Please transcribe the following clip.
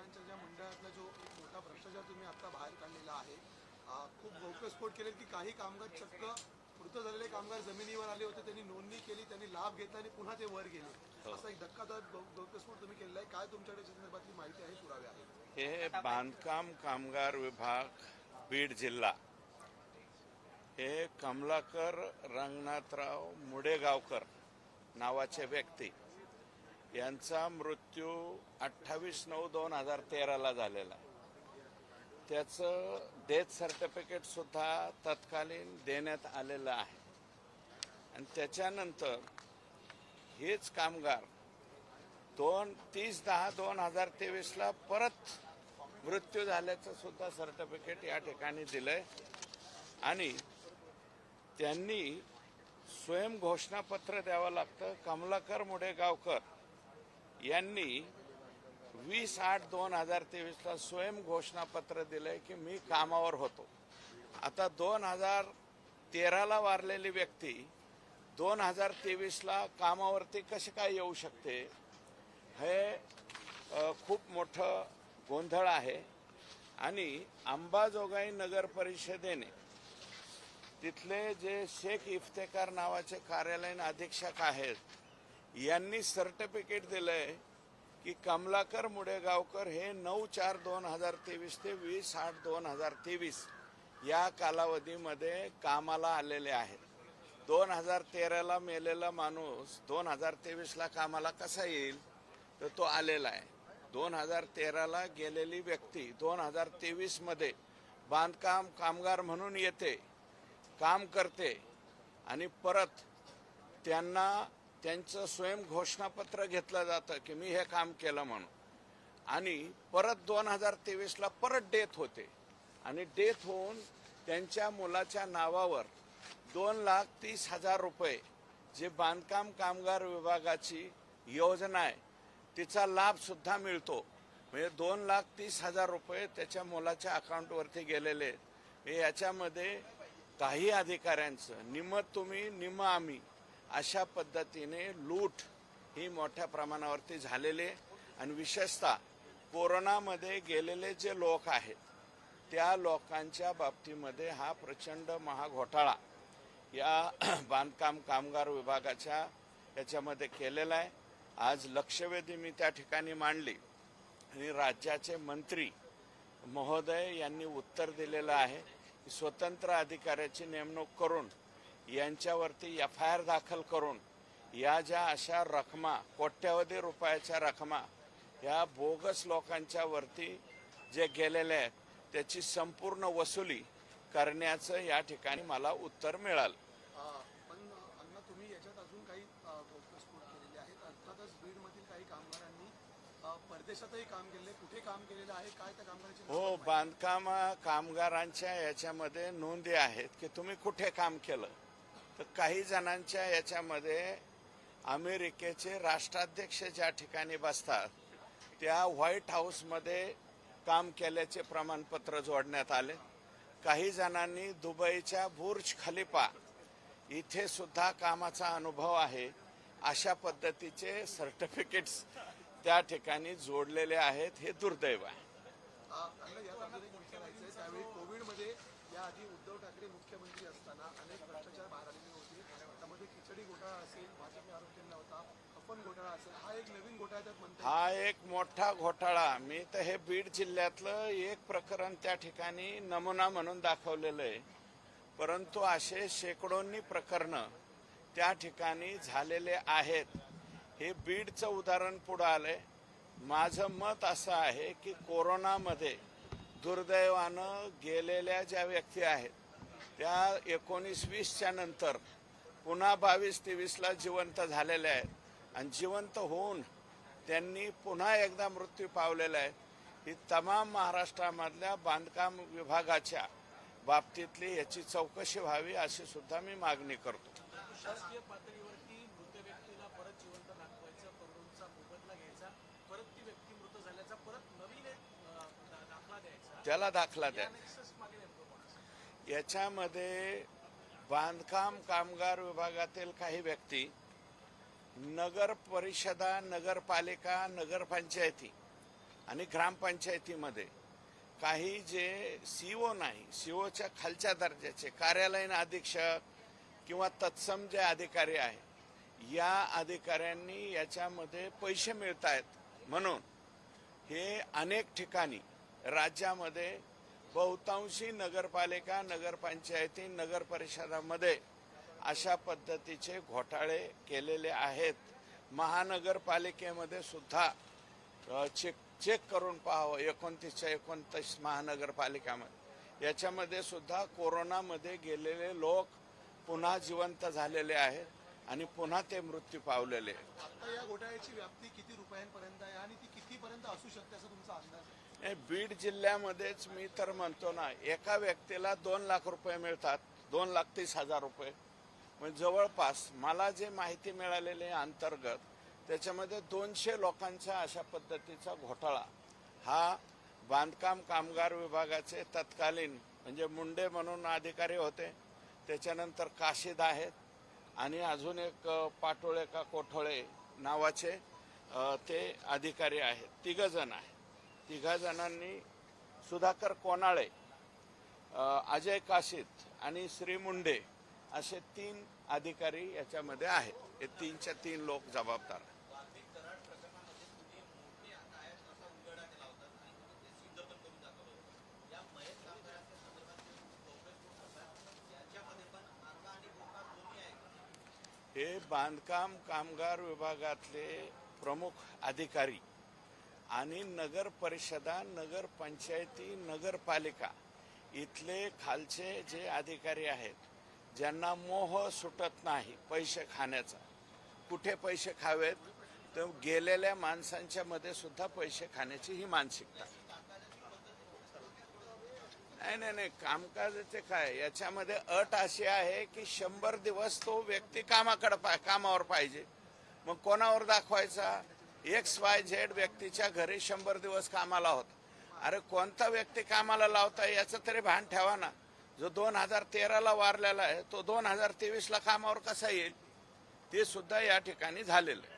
कामगारांच्या ज्या मंडळातला जो एक मोठा भ्रष्टाचार तुम्ही आता बाहेर काढलेला आहे, खूप गौप्यस्फोट केले की काही कामगार चक्क मृत झालेले कामगार जमिनीवर आले होते, त्यांनी नोंदणी केली, त्यांनी लाभ घेतला आणि पुन्हा ते वर गेले, असा एक धक्कादायक गौप्यस्फोट तुम्ही केलेला आहे. काय तुमच्याकडे संदर्भातली माहिती आहे, पुरावे आहेत? हे बांधकाम कामगार विभाग बीड जिल्हा हे कमलाकर रंगनाथराव मुडेगावकर नावाचे व्यक्ती यांचा मृत्यू 28/9/2013 झालेला. त्याचं डेथ सर्टिफिकेट सुद्धा तत्कालीन देण्यात आलेलं आहे. आणि त्याच्यानंतर हेच कामगार 30/10/2023 परत मृत्यू झाल्याचं सुद्धा सर्टिफिकेट या ठिकाणी दिलंय. आणि त्यांनी स्वयं घोषणापत्र द्यावं लागतं. कमलाकर मुडेगावकर यांनी 20/8/2023 स्वयं घोषणापत्र दिलंय की मी कामावर होतो. आता 2013 वारलेली व्यक्ती 2023 कामावरती कशी काय येऊ शकते? हे खूप मोठं गोंधळ आहे. आणि अंबाजोगाई नगर परिषदेने तिथले जे शेख इफ्तेकार नावाचे कार्यालयीन अधीक्षक आहेत यांनी सर्टिफिकेट दिलंय की कमलाकर मुडेगावकर हे 9/4/2023 ते 20/8/2023 या कालावधीमध्ये कामाला आलेले आहेत. 2013 मेलेला माणूस 2023 कामाला कसा येईल? तर तो आलेला आहे. 2013 गेलेली व्यक्ती 2023 मध्ये बांधकाम कामगार म्हणून येते, काम करते आणि परत त्यांना त्यांचं स्वयं घोषणापत्र घेतलं जातं की मी हे काम केलं म्हणून. आणि परत 2023 परत डेथ होते आणि डेथ होऊन त्यांच्या मुलाच्या नावावर 2,30,000 रुपये जे बांधकाम कामगार विभागाची योजना आहे तिचा लाभ सुद्धा मिळतो. म्हणजे 2,30,000 रुपये त्याच्या मुलाच्या अकाउंटवरती गेलेले. याच्यामध्ये काही अधिकाऱ्यांचं निम्म तुम्ही निम्म आम्ही अशा पद्धतीने लूट ही मोठ्या प्रमाणावरती झालेली. आणि विशेषतः कोरोनामध्ये गेलेले जे लोक आहेत त्या लोकांच्या बाबतीमध्ये हा प्रचंड महाघोटाळा या बांधकाम कामगार विभागाच्या याच्यामध्ये केलेला आहे. आज लक्षवेधी मी त्या ठिकाणी मांडली आणि राज्याचे मंत्री महोदय यांनी उत्तर दिलेलं आहे की स्वतंत्र अधिकाऱ्याची नेमणूक करून यांच्यावरती FIR दाखल करून या ज्या अशा रकमा कोट्यवधी रुपयाच्या रकमा या बोगस लोकांच्या वरती जे गेलेले आहेत त्याची संपूर्ण वसुली करण्याचं या ठिकाणी मला उत्तर मिळालं. पण अण्णा, तुम्ही याच्यात अजून काही गौप्यस्फोट केलेले आहेत. अर्थातच बीडमधील काही कामगारांनी परदेशातही काम केले, कुठे काम केलेलं आहे, काय त्या कामगारांची? हो, बांधकाम कामगारांच्या याच्यामध्ये नोंदी आहेत की तुम्ही कुठे काम केलं. तर काही जणांच्या याच्यामध्ये अमेरिकेचे राष्ट्राध्यक्ष ज्या ठिकाणी बसतात त्या व्हाईट हाऊसमध्ये काम केल्याचे प्रमाणपत्र जोडण्यात आले. काही जणांनी दुबईच्या बुर्ज खलिफा इथे सुद्धा कामाचा अनुभव आहे अशा पद्धतीचे सर्टिफिकेट्स त्या ठिकाणी जोडलेले आहेत. हे दुर्दैव आहे. त्यावेळी कोविडमध्ये याआधी उद्धव ठाकरे मुख्यमंत्री असताना अनेक भ्रष्टाचार बाहेर आलेले होते. त्यामध्ये खिचडी घोटाळा असेल, भाजपने आरोप केला होता, अपन घोटाळा असेल, हा एक नवीन घोटाळा त्यात म्हणतात. हा एक मोठा घोटाळा. मी तर हे बीड जिल्ह्यातलं एक प्रकरण त्या ठिकाणी नमुना म्हणून दाखवलेलं आहे. परंतु असे शेकडोंनी प्रकरणं त्या ठिकाणी झालेले आहेत. हे बीडचं उदाहरण पुढं आलंय. माझं मत असं आहे की कोरोनामध्ये दुर्दैवानं गेलेल्या ज्या व्यक्ती आहेत त्या 19-20च्या नंतर पुन्हा 22-23 जिवंत झालेल्या आहेत आणि जिवंत होऊन त्यांनी पुन्हा एकदा मृत्यू पावलेला आहे. ही तमाम महाराष्ट्रामधल्या बांधकाम विभागाच्या बाबतीतली याची चौकशी व्हावी अशी सुद्धा मी मागणी करतो. शासकीय पातळीवरती मृत व्यक्तीला परत जिवंत दाखवायचं, करोडचा मोबदला घ्यायचा, परत ती व्यक्ती मृत झाल्याचा परत नवीन दाखला द्यायचा, त्याला दाखला द्या. याच्यामध्ये बांधकाम कामगार विभागातील काही व्यक्ती नगर परिषदा, नगरपालिका, नगरपंचायती आणि ग्रामपंचायतीमध्ये काही जे सीओ नाही, सीओच्या खालच्या दर्जाचे कार्यालयीन अधीक्षक किंवा तत्सम जे अधिकारी आहे, या अधिकाऱ्यांनी याच्यामध्ये पैसे मिळत आहेत म्हणून हे अनेक ठिकाणी राज्यामध्ये बहुतांशी नगरपालिका, नगरपंचायती, नगर परिषदामध्ये अशा पद्धतीचे घोटाळे केलेले आहेत. महानगरपालिकेमध्ये सुद्धा चेक करून पाहावं. 29च्या 29 महानगरपालिकामध्ये याच्यामध्ये सुद्धा कोरोनामध्ये गेलेले लोक पुन्हा जिवंत झालेले आहेत आणि पुन्हा ते मृत्यू पावलेले आहेत. आता या घोटाळ्याची व्याप्ती किती रुपयांपर्यंत आहे आणि ती कितीपर्यंत असू शकते असं तुमचा अंदाज आहे? बीड जिल्ह्यामध्येच मी तर म्हणतो ना, एका व्यक्तीला 2 लाख रुपये मिळतात, 2,30,000 रुपये. म्हणजे जवळपास मला जे माहिती मिळालेली अंतर्गत त्याच्यामध्ये 200 लोकांचा अशा पद्धतीचा घोटाळा हा बांधकाम कामगार विभागाचे तत्कालीन म्हणजे मुंडे म्हणून अधिकारी होते, त्याच्यानंतर काशीद आहेत आणि अजून एक पाटोळे का कोठोळे नावाचे ते अधिकारी आहेत. 3 जण आहेत. 3 जणांनी सुधाकर कोनाळे, अजय काशीद आणि श्री मुंडे असे 3 अधिकारी याच्यामध्ये आहेत. हे 3च्या 3 लोक जबाबदार आहेत. हे बांधकाम कामगार विभागातले प्रमुख अधिकारी आणि नगर परिषदा, नगर पंचायती, नगरपालिका इथले खालचे जे अधिकारी आहेत, ज्यांना मोह सुटत नाही पैसे खाण्याचा. कुठे पैसे खावेत तर गेलेल्या माणसांच्या मध्ये सुद्धा पैसे खाण्याची ही मानसिकता. नाही, कामकाजाचे काय याच्यामध्ये अट अशी आहे की 100 दिवस तो व्यक्ती कामावर पाहिजे. मग कोणावर दाखवायचा? XYZ व्यक्तीच्या घरी 100 दिवस कामाला होता. अरे कोणता व्यक्ती कामाला लावता याचं तरी भान ठेवा ना. जो 2013ला वारलेला आहे तो 2023ला कामावर कसा येईल? ते सुद्धा या ठिकाणी झालेलं आहे.